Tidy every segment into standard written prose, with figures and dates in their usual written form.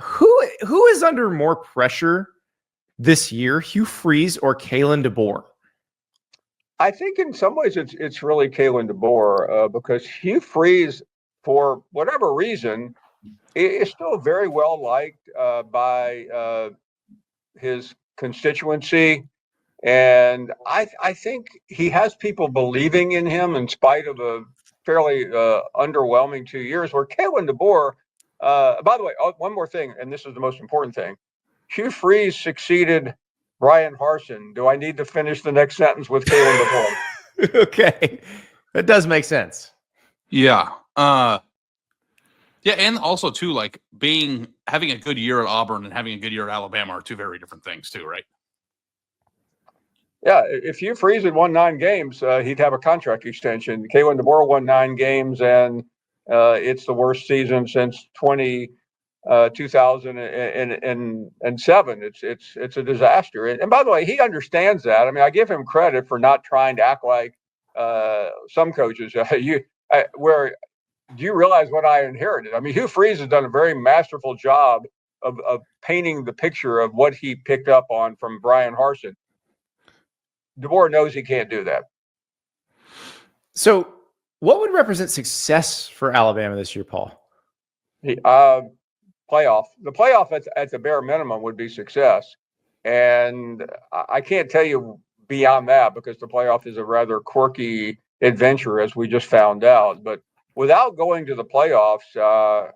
Who is under more pressure this year, Hugh Freeze or Kalen DeBoer? I think in some ways it's really Kalen DeBoer because Hugh Freeze, for whatever reason, is still very well liked by his constituency. And I think he has people believing in him in spite of a fairly underwhelming 2 years. Where Kalen DeBoer, by the way, one more thing, and this is the most important thing: Hugh Freeze succeeded Brian Harsin. Do I need to finish the next sentence with Kalen DeBoer? Okay, that does make sense. Yeah. Yeah, and also too, like having a good year at Auburn and having a good year at Alabama are two very different things too, right? Yeah, if Hugh Freeze had won 9 games, he'd have a contract extension. Kalen DeBoer won 9 games, and it's the worst season since 2007. It's a disaster. And by the way, he understands that. I mean, I give him credit for not trying to act like some coaches. Where do you realize what I inherited? I mean, Hugh Freeze has done a very masterful job of painting the picture of what he picked up on from Brian Harsin. DeBoer knows he can't do that. So what would represent success for Alabama this year, Paul? Playoff. The playoff at the bare minimum would be success. And I can't tell you beyond that because the playoff is a rather quirky adventure, as we just found out. But without going to the playoffs,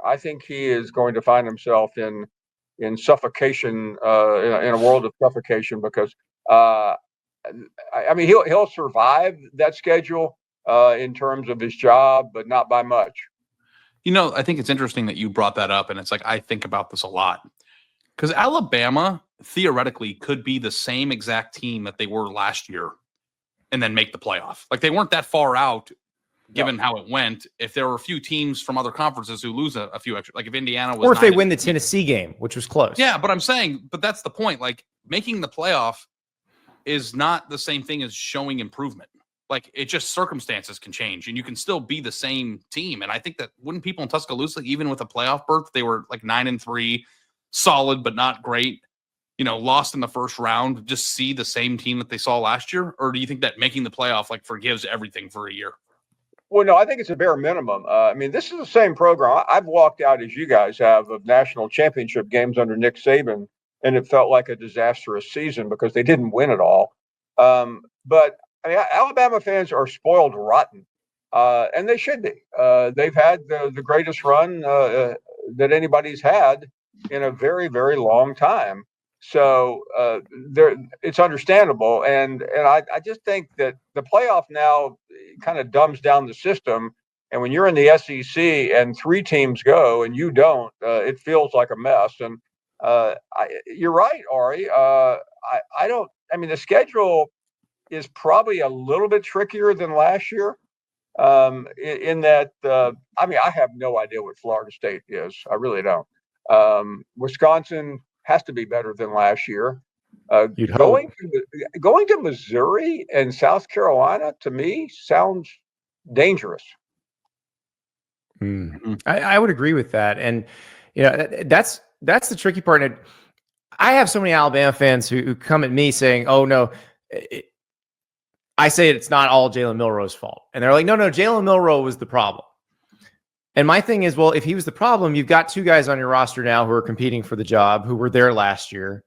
I think he is going to find himself in suffocation, in a world of suffocation, because I mean, he'll survive that schedule in terms of his job, but not by much. You know, I think it's interesting that you brought that up, and it's like I think about this a lot because Alabama theoretically could be the same exact team that they were last year and then make the playoff. Like they weren't that far out given how it went. If there were a few teams from other conferences who lose a few extra, like if Indiana was, or if they win the Tennessee game, which was close. Yeah, but I'm saying, but that's the point. Like making the playoff is not the same thing as showing improvement. Like it just circumstances can change and you can still be the same team. And I think that wouldn't people in Tuscaloosa, even with a playoff berth, they were like 9-3, solid, but not great, you know, lost in the first round, just see the same team that they saw last year? Or do you think that making the playoff like forgives everything for a year? Well, no, I think it's a bare minimum. I mean, this is the same program. I've walked out, as you guys have, of national championship games under Nick Saban, and it felt like a disastrous season because they didn't win it all. But I mean, Alabama fans are spoiled rotten, and they should be. They've had the greatest run that anybody's had in a very, very long time. So it's understandable, and I just think that the playoff now kind of dumbs down the system. And when you're in the SEC and 3 teams go and you don't, it feels like a mess. And you're right, Ari. I don't. I mean, the schedule is probably a little bit trickier than last year. In that, I mean, I have no idea what Florida State is. I really don't. Wisconsin has to be better than last year. Going to Missouri and South Carolina, to me, sounds dangerous. Mm-hmm. I would agree with that. And, you know, that's the tricky part. And I have so many Alabama fans who come at me saying, oh, no, I say it's not all Jalen Milroe's fault. And they're like, no, Jalen Milroe was the problem. And my thing is, well, if he was the problem, you've got 2 guys on your roster now who are competing for the job, who were there last year,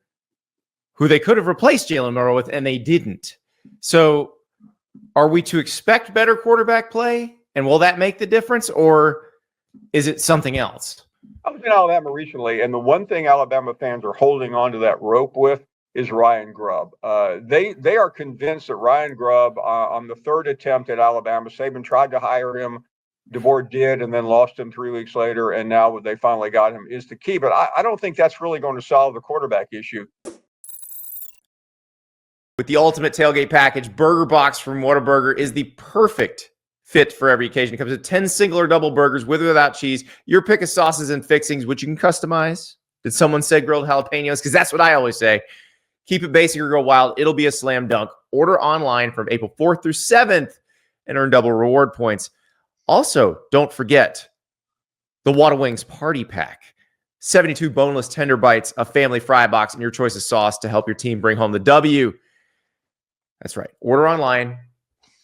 who they could have replaced Jalen Milroe with, and they didn't. So are we to expect better quarterback play? And will that make the difference? Or is it something else? I was in Alabama recently, and the one thing Alabama fans are holding on to that rope with is Ryan Grubb. They are convinced that Ryan Grubb, on the 3rd attempt at Alabama, Saban tried to hire him, DeBoer did, and then lost him 3 weeks later, and now they finally got him, is the key. But I don't think that's really going to solve the quarterback issue. With the ultimate tailgate package, Burger Box from Whataburger is the perfect fit for every occasion. It comes with 10 single or double burgers with or without cheese, your pick of sauces and fixings, which you can customize. Did someone say grilled jalapeños? Because that's what I always say. Keep it basic or go wild. It'll be a slam dunk. Order online from April 4th through 7th and earn double reward points. Also, don't forget the Whata Wings Party Pack. 72 boneless tender bites, a family fry box, and your choice of sauce to help your team bring home the W. That's right. Order online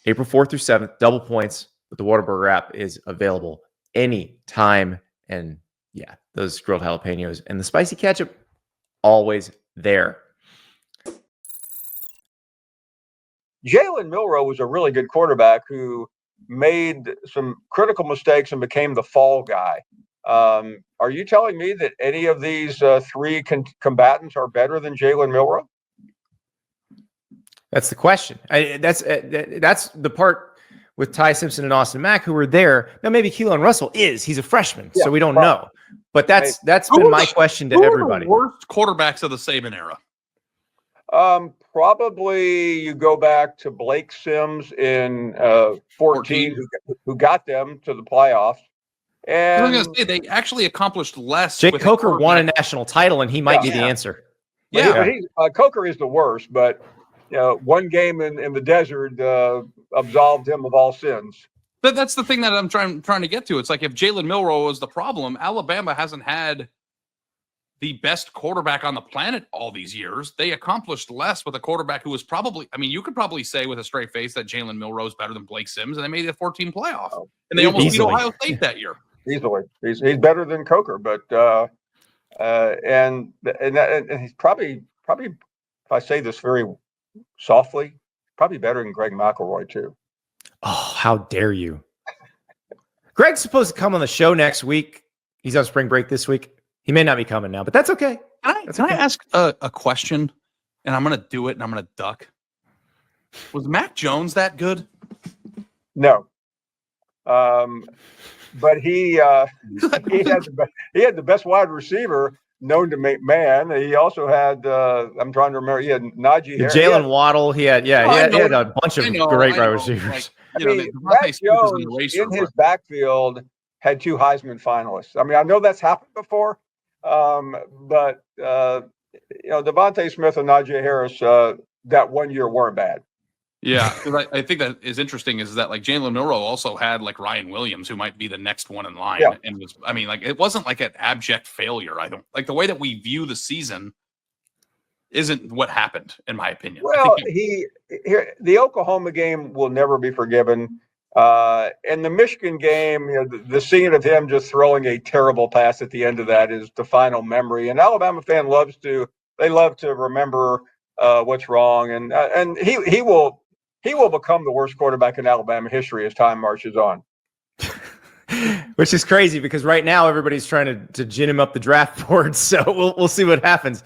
April 4th through 7th. Double points with the Whataburger app is available anytime. And yeah, those grilled jalapenos and the spicy ketchup, always there. Jalen Milroe was a really good quarterback who made some critical mistakes and became the fall guy. Are you telling me that any of these three combatants are better than Jalen Milroe? That's the question. That's the part with Ty Simpson and Austin Mack who were there. Now maybe Keelan Russell is. He's a freshman, so we don't know. But that's been my question to everybody. Who are the worst quarterbacks of the Saban era? Probably you go back to Blake Sims in 14 who got them to the playoffs. And I was going to say, they actually accomplished less. Jake Coker won a national title, and he might be the answer. Coker is the worst, but one game in the desert absolved him of all sins. But that's the thing that I'm trying to get to. It's like if Jalen Milroe was the problem, Alabama hasn't had the best quarterback on the planet all these years. They accomplished less with a quarterback who was probably, I mean, you could probably say with a straight face that Jalen Milroe is better than Blake Sims, and they made the 14 playoff. And they almost beat Ohio State that year. Easily. He's better than Coker, but and he's probably, if I say this very softly, probably better than Greg McElroy too. Oh, how dare you. Greg's supposed to come on the show next week. He's on spring break this week. He may not be coming now, but that's okay. Can I ask a question? And I'm going to do it, and I'm going to duck. Was Mac Jones that good? No. But he had the best wide receiver known to make man. He also had I'm trying to remember. He had Najee Harris. Jalen Waddle. He had a bunch of great wide receivers. Like, Mac Jones in his backfield had 2 Heisman finalists. I mean, I know that's happened before, but Devontae Smith and Najee Harris that one year weren't bad. Yeah, because I think that is interesting is that like Jalen Milroe also had like Ryan Williams, who might be the next one in line. Yeah. And it wasn't like an abject failure. I don't like the way that we view the season isn't what happened, in my opinion. Well, the Oklahoma game will never be forgiven. And the Michigan game, the scene of him just throwing a terrible pass at the end of that is the final memory. And Alabama fan love to remember what's wrong, and he will become the worst quarterback in Alabama history as time marches on. Which is crazy because right now everybody's trying to gin him up the draft board. So we'll see what happens.